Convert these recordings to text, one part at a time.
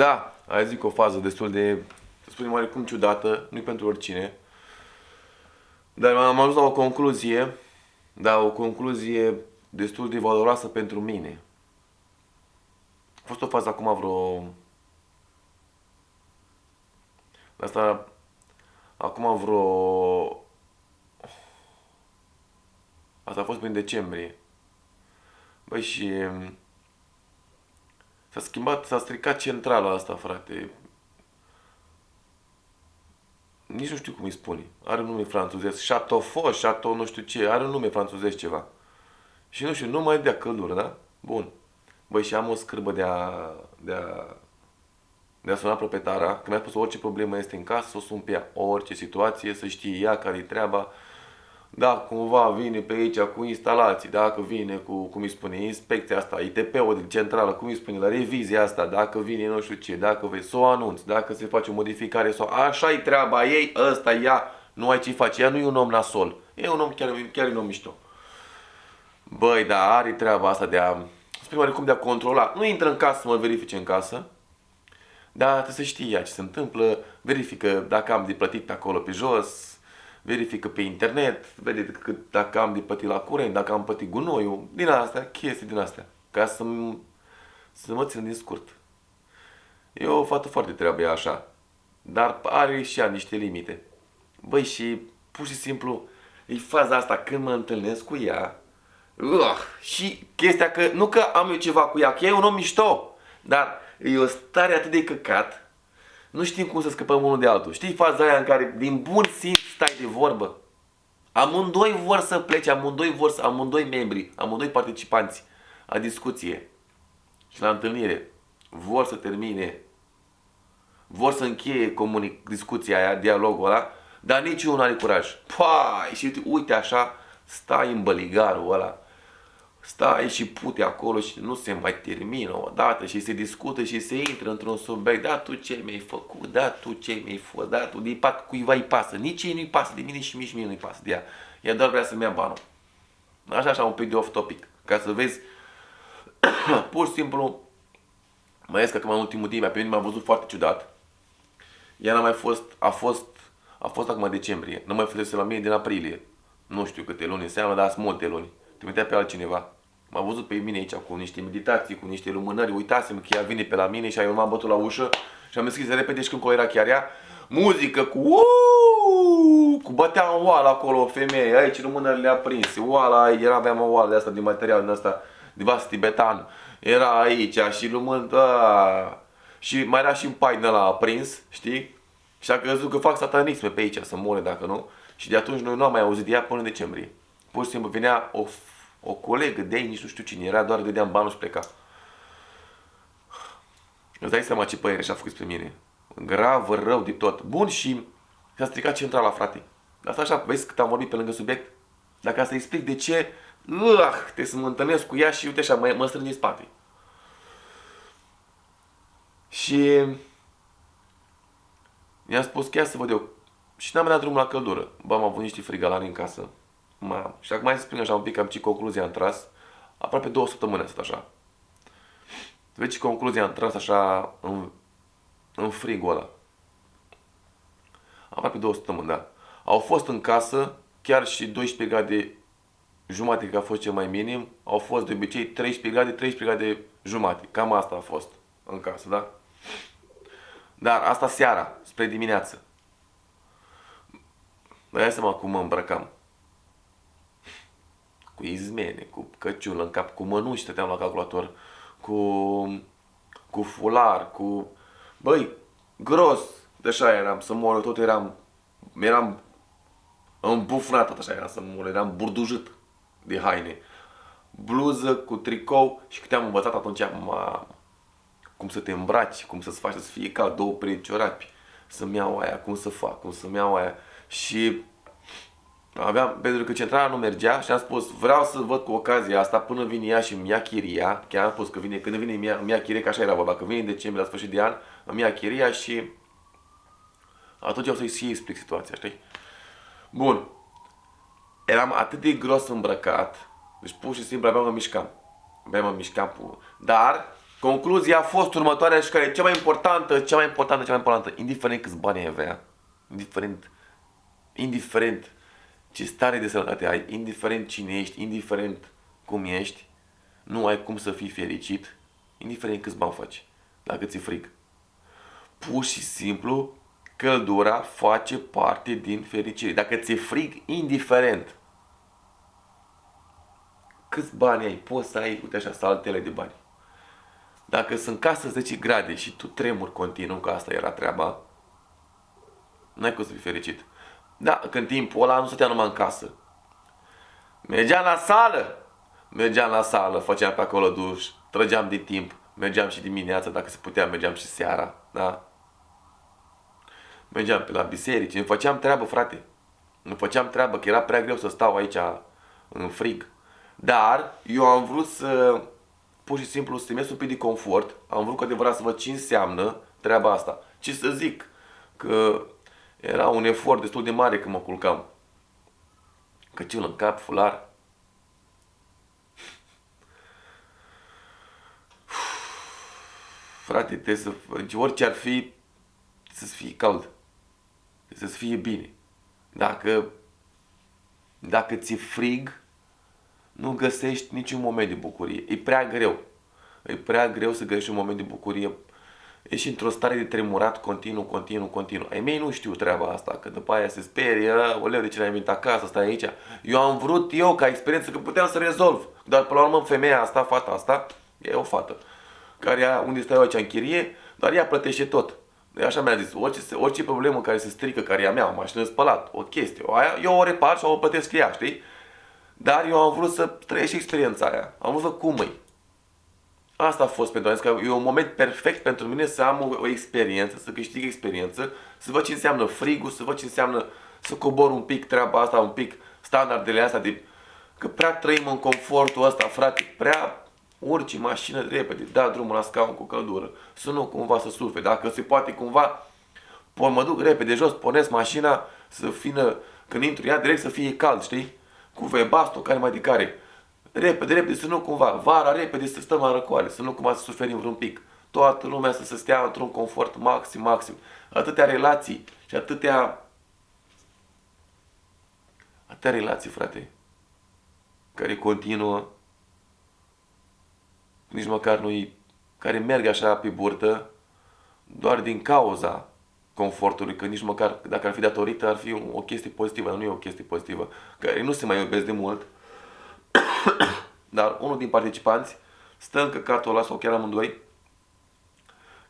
Da, ai zic o fază destul de, să spunem oarecum ciudată, nu pentru oricine. Dar am ajuns la o concluzie, da, o concluzie destul de valoroasă pentru mine. A fost o fază acum vreo... Asta, acum vreo... Asta a fost prin decembrie. Băi, și s-a stricat centrala asta, frate. Nici nu știu cum îi spune. Are un nume franțuzesc. Chateau, Chateau nu știu ce. Are un nume franțuzesc ceva. Și nu știu, nu mai dea căldură, da? Bun. Băi, și am o scârbă de a suna proprietara, că mi-a spus orice problemă este în casă, să o sun pe ea, orice situație, să știe ea care-i treaba. Dacă cumva vine pe aici cu instalații, dacă vine cu, cum îi spune, inspecția asta, ITP-ul din centrală, cum îi spune, la revizia asta, dacă vine nu știu ce, dacă vei să o anunți, dacă se face o modificare sau așa-i treaba ei, ăsta ea, nu ai ce face, ea nu e un om nasol, e un om chiar un om mișto. Băi, da, are treaba asta de a, spune oarecum de a controla, nu intră în casă să mă verifice în casă, dar trebuie să știe ea ce se întâmplă, verifică dacă am de plătit pe acolo pe jos, verifică pe internet, vede dacă am de plătit la curent, dacă am plătit gunoiul, din astea, chestii din astea, ca să mă țin din scurt. E o fată foarte treabă ea așa, dar are și ea niște limite. Băi, și pur și simplu e faza asta când mă întâlnesc cu ea, și chestia că, nu că am eu ceva cu ea, că ea e un om mișto, dar e o stare atât de căcat, nu știm cum să scăpăm unul de altul. Știi faza aia în care din bun simț stai de vorbă? Amândoi vor să plece, amândoi membri, amândoi participanți la discuție și la întâlnire vor să termine, vor să încheie discuția aia, dialogul ăla, dar niciunul are curaj. Pai, și uite așa, stai în băligarul ăla, stai și pute acolo și nu se mai termină odată și se discută și se intră într-un subiect. Da, tu ce mi-ai făcut, da, tu ce mi-ai fost, da, tu de cuiva îi pasă. Nici ei nu-i pasă de mine și nici mie nu-i pasă de ea. Ea doar vrea să-mi ia banul. Așa un pic de off-topic. Ca să vezi, pur și simplu, mai ales că în ultimul timp, pe mine m-a văzut foarte ciudat. Ea n-a mai fost, a fost acum în decembrie. Nu mai fusese la mine din aprilie. Nu știu câte luni înseamnă, dar sunt multe luni. Trimitea pe altcineva. M-a văzut pe mine aici cu niște meditații, cu niște lumânări. Uitasem că ea vine pe la mine și eu m-am bătut la ușă și am deschis repede și când era chiar ea, muzică cu bătea în oală acolo o femeie, aici lumânările aprinse, oala, aveam o oală de asta, din material din asta, de vas tibetan, era aici și și mai era și un pai din ăla aprins, știi? Și a crezut că fac satanisme pe aici, să moare dacă nu. Și de atunci noi nu am mai auzit de ea până în decembrie. Pur și simplu venea o colegă de ei, nici nu știu cine era, doar dădeam banul și pleca. Îți dai seama ce părere și-a făcut spre mine. Grav, rău de tot. Bun, și s-a stricat centrala, frate. Asta așa, vezi cât am vorbit pe lângă subiect? Dacă să explic de ce, trebuie să mă întâlnesc cu ea și uite așa, mă strânge în spate. Și i-am spus chiar să văd eu. Și n-am dat drumul la căldură. Bă, am avut niște frigalari în casă. Și acum hai să spun așa un pic, am ce concluzia am tras. Aproape 2 săptămâni asta așa. Vezi ce concluzia am tras așa în frigul ăla. Aproape 2 săptămâni, da. Au fost în casă chiar și 12 grade jumate, că a fost cel mai minim. Au fost de obicei 13 grade jumate. Cam asta a fost în casă, da? Dar asta seara, spre dimineață. Dai seama cum mă îmbrăcam. Cu izmene, cu căciulă în cap, cu mănuși stăteam la calculator, cu fular, Băi, gros, de așa eram, să mor, tot eram îmbufnat, așa era să mor, eram burdujit de haine. Bluză cu tricou și câte am învățat atunci, cum să te îmbraci, cum să-ți faci să fie cald, 2 perechi ciorapi, să-mi iau aia, cum să fac, cum să-mi iau aia. Și pentru că centrala nu mergea și am spus, vreau să văd cu ocazia asta până vine ea și îmi ia chiria. Chiar am spus că când vine îmi ia chiria, că așa era vorba, că vine în decembrie la sfârșit de an, îmi ia chiria și atunci o să-i explic situația, știi? Bun. Eram atât de gros îmbrăcat, deci pur și simplu abia mă mișcam. Dar Concluzia a fost următoarea și care e cea mai importantă, indiferent câți bani ai avea, indiferent ce stare de sănătate ai, indiferent cine ești, indiferent cum ești, nu ai cum să fii fericit, indiferent câți bani faci, dacă ți-e frig. Pur și simplu, căldura face parte din fericire. Dacă ți-e frig, indiferent câți bani ai, poți să ai, uite așa, saltele de bani. Dacă sunt casă 10 grade și tu tremuri continuu, că asta era treaba, n-ai cum să fii fericit. Da, că în timpul ăla nu stăteam numai în casă. Mergeam la sală, făceam pe acolo duș, trăgeam de timp, mergeam și dimineața, dacă se putea, mergeam și seara, da? Mergeam pe la biserici, îmi făceam treabă, frate. Îmi făceam treabă, că era prea greu să stau aici în frig. Dar eu am vrut să, pur și simplu, să ies un pic de confort. Am vrut cu adevărat să văd ce înseamnă treaba asta. Ce să zic, că era un efort destul de mare când mă culcam. Căciul în cap, fular. Frate, trebuie să, orice ar fi, să-ți fie cald. Să-ți fie bine. Dacă ți-e frig, nu găsești niciun moment de bucurie. E prea greu. E prea greu să găsești un moment de bucurie. Ești într-o stare de tremurat continuu. Ai mei nu știu treaba asta, că după aia se sperie, oleu, de ce n-ai venit acasă, stai aici. Eu am vrut ca experiență, că puteam să rezolv. Dar până la urmă femeia asta, fata asta, e o fată, care unde stai eu aici în chirie, dar ea plătește tot. Așa mi-a zis, orice problemă care se strică, care e a mea, o mașină spălat, o chestie, eu o repar sau o plătesc ea, știi? Dar eu am vrut să trăiesc experiența aia. Am vrut să cum îi. Asta a fost pentru mine, că e un moment perfect pentru mine să am o experiență, să câștig experiență, să văd ce înseamnă frigul, să văd ce înseamnă să cobor un pic treaba asta, un pic standardele astea de... Că prea trăim în confortul ăsta, frate, prea urci în mașină repede, da drumul la scaun cu căldură, să nu cumva să suferi. Dacă se poate cumva, mă duc repede jos, pornesc mașina, să fină, când intru ea, direct să fie cald, știi? Cu Webasto, care mai de care. Repede, să nu cumva, vara repede să stăm la răcoare, să nu cumva să suferim vreun pic. Toată lumea să se stea într-un confort maxim. Atâtea relații și atâtea relații, frate, care continuă, nici măcar nu-i, care merg așa pe burtă, doar din cauza confortului, că nici măcar, dacă ar fi datorită, ar fi o chestie pozitivă, dar nu e o chestie pozitivă, care nu se mai iubesc de mult. Dar unul din participanți stă în căcatul ăla, sau chiar amândoi,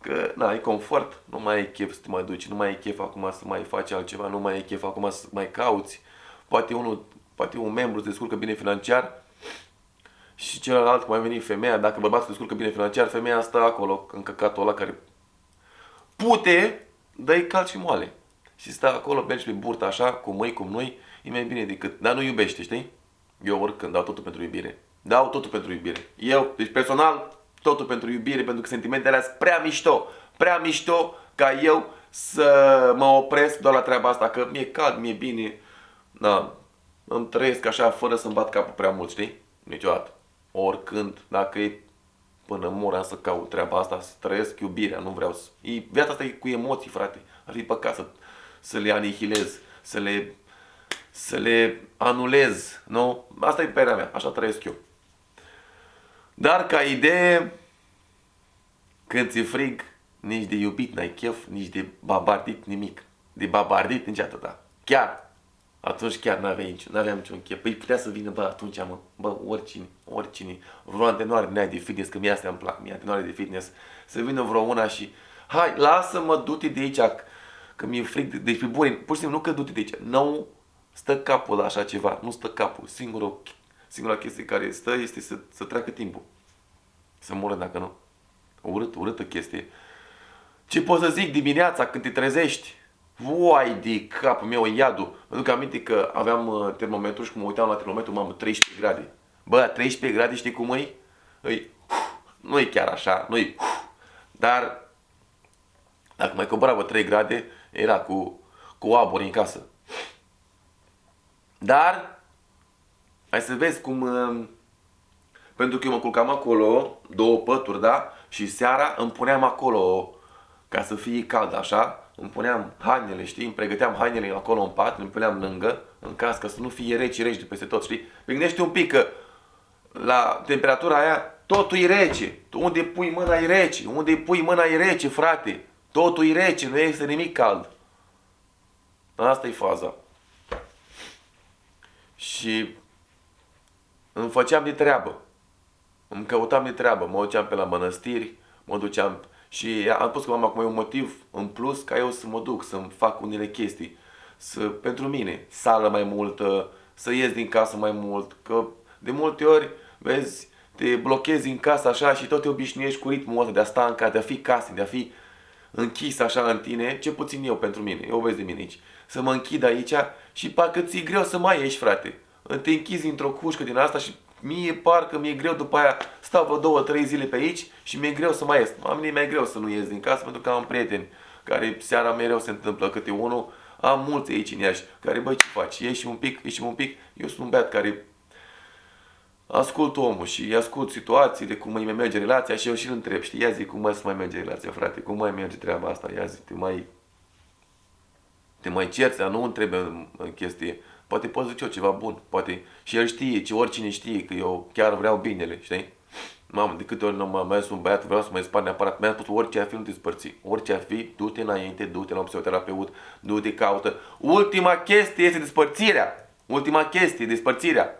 că na, e confort, nu mai e chef să te mai duci, nu mai e chef acum să mai faci altceva, nu mai e chef acum să mai cauți. Poate un membru se descurcă bine financiar și celălalt, cum a venit femeia, dacă bărbatul se descurcă bine financiar, femeia stă acolo în căcatul ăla care dă-i cald și moale. Și stă acolo, mergi pe burtă așa, cum mâini, cum nu-i, e mai bine decât, dar nu iubește, știi? Eu oricând dau totul pentru iubire. Dau totul pentru iubire. Eu, deci personal, totul pentru iubire, pentru că sentimentele astea sunt prea mișto ca eu să mă opresc doar la treaba asta, că mi-e cald, mi-e bine, da, îmi trăiesc așa fără să-mi bat capul prea mult, știi? Niciodată. Oricând, dacă e până mor am să caut treaba asta, să trăiesc iubirea, nu vreau să... Viața asta e cu emoții, frate. Ar fi păcat să le anihilez, să le anulez, nu? Asta e părerea mea, așa trăiesc eu. Dar ca idee, când ți-e frig, nici de iubit n-ai chef, nici de babardit nimic. De babardit nici atâta. Chiar, atunci chiar n-aveam niciun chef. Păi putea să vină, atunci, oricine, vreo antenoare din aia de fitness, că mie astea îmi plac, mie antenoare de fitness, să vină vreo una și, hai, lasă-mă, du-te de aici, că mi-e frig, deci pe bune, pur și simplu, nu că du-te de aici, nu stă capul la așa ceva, nu stă capul, singura chestie care stă este să treacă timpul. Să moră dacă nu. Urâtă chestie. Ce pot să zic dimineața când te trezești? Uai de capul meu, iadul. Mă duc aminte că aveam termometru și când mă uitam la termometru, mamă, 13 grade. Bă, 13 grade știi cum e? Nu e chiar așa, dar dacă mai cobora 3 grade, era cu aburi în casă. Dar, hai să vezi cum... pentru că eu mă culcam acolo, 2 pături, da? Și seara îmi puneam acolo, ca să fie cald așa, îmi puneam hainele, știi, îmi pregăteam hainele acolo în pat, îmi puneam lângă, în casă, ca să nu fie reci de peste tot, știi? Gândește un pic că la temperatura aia totul e rece. Unde pui mâna e rece, unde pui mâna e rece, frate. Totul e rece, nu este nimic cald. Asta e faza. Și îmi făceam de treabă. Îmi căutam de treabă. Mă duceam pe la mănăstiri, mă duceam și am spus că mama acum e un motiv în plus ca eu să mă duc, să-mi fac unele chestii. Pentru mine, sală mai multă, să ies din casă mai mult, că de multe ori, vezi, te blochezi în casă așa și tot te obișnuiești cu ritmul ăsta de a sta în casă, de a fi casă, de a fi închis așa în tine, ce puțin eu pentru mine, eu vezi de mine aici, să mă închid aici și parcă ți-e greu să mai ieși, frate. Te închizi într-o cușcă din asta și parcă mi-e greu după aia, stau vreo 2-3 zile pe aici și mi-e greu să mai ies. Mie mi-e greu să nu ies din casă pentru că am prieteni care seara mereu se întâmplă câte unul, am mulți aici în Iași, care băi ce faci, ieși un pic, eu sunt un băiat care ascult omul și ascult situațiile, cum îi merge relația și eu și îl întreb, știi, ia zi, cum mai să mai merge relația, frate, cum mai merge treaba asta, ia zi, te mai cerți, dar nu întrebe în chestie, poate poți zice eu ceva bun, poate și el știe, oricine știe că eu chiar vreau binele, știi? Mamă, de câte ori nu m-a mers un băiat, vreau să mă spart neapărat, mi-a spus orice ar fi, nu te spărți, orice ar fi, du-te înainte, du-te la un psihoterapeut, du-te, caută. Ultima chestie este despărțirea, ultima chestie, despărțirea.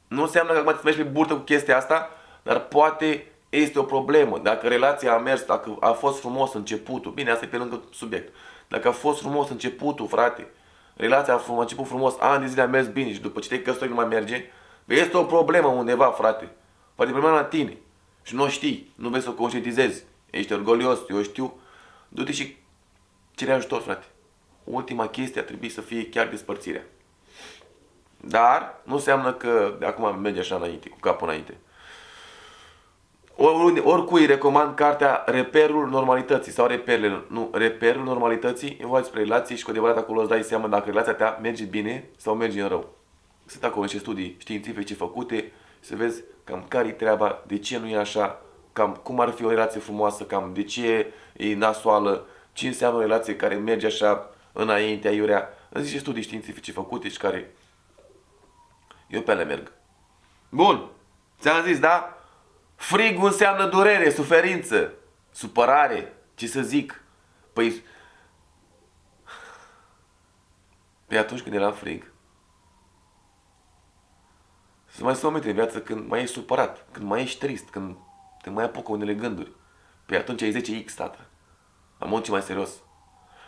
Nu înseamnă că acum te mergi pe burtă cu chestia asta, dar poate este o problemă. Dacă relația a mers, dacă a fost frumos începutul, bine, asta e pe lângă subiect. Dacă a fost frumos începutul, frate, relația a început frumos, ani de zile a mers bine și după ce te-ai căsătorit nu mai merge, este o problemă undeva, frate. Poate problema la tine. Și nu o știi, nu vei să o conștientizezi. Ești orgolios, eu știu. Du-te și cere ajutor, frate. Ultima chestie ar trebui să fie chiar despărțirea. Dar nu înseamnă că de acum merge așa înainte, cu capul înainte. Oricui recomand cartea Reperul Normalității sau Reperele, nu, Reperul Normalității, e vorba despre relații și cu adevărat acolo îți dai seama dacă relația ta merge bine sau merge în rău. Sunt acolo niște studii științifice făcute, să vezi cam care-i treaba, de ce nu e așa, cam cum ar fi o relație frumoasă, cam de ce e nasoală, ce înseamnă o relație care merge așa înainte, aiurea. Sunt niște studii științifice făcute și care eu pe ale merg. Bun, ți-am zis, da? Frigul înseamnă durere, suferință, supărare, ce să zic. Păi atunci când eram frig, să mai sunt momente în viață când mai ești supărat, când mai ești trist, când te mai apucă unele gânduri. Păi atunci ai 10x, tată. Am mult mai serios.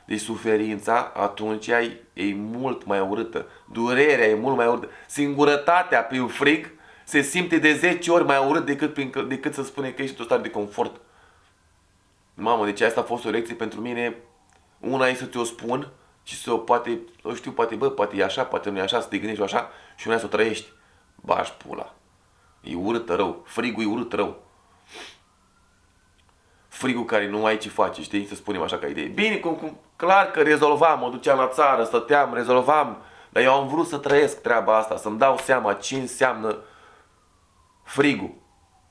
Deci suferința atunci e mult mai urâtă. Durerea e mult mai urâtă. Singurătatea prin frig se simte de 10 ori mai urât decât să spune că ești într-o stare de confort. Mamă, deci asta a fost o lecție pentru mine. Una e să ți-o spun și să poate e așa, poate nu e așa, să te gândești așa și una să o trăiești. Bași pula. E urât rău. Frigul e urât rău. Frigul care nu ai ce face, știi? Să spunem așa ca idee. Bine, clar că rezolvam, mă duceam la țară, stăteam, rezolvam, dar eu am vrut să trăiesc treaba asta, să-mi dau seama ce înseamnă frigul.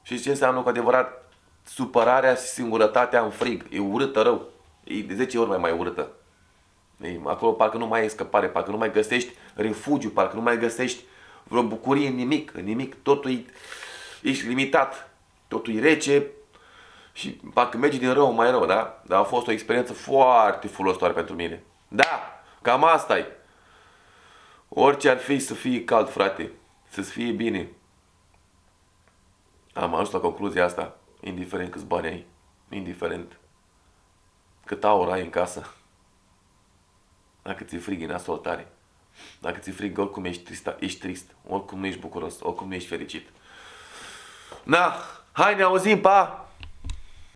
Și ce înseamnă cu adevărat supărarea și singurătatea în frig. E urâtă rău. E de 10 ori mai urâtă. Acolo parcă nu mai ai scăpare, parcă nu mai găsești refugiu, parcă nu mai găsești vreo bucurie în nimic. Totul ești limitat. Totul e rece și parcă merge din rău mai rău, da? Dar a fost o experiență foarte folositoare pentru mine. Da, cam asta e. Orice ar fi să fie cald, frate. Să-ți fie bine. Am ajuns la concluzia asta, indiferent câți bani ai, indiferent cât aur ai în casă, dacă ți-e frig, e nasol tare. Dacă ți-e frig, oricum ești trist, oricum nu ești bucuros, oricum nu ești fericit. Na, hai, ne auzim, pa!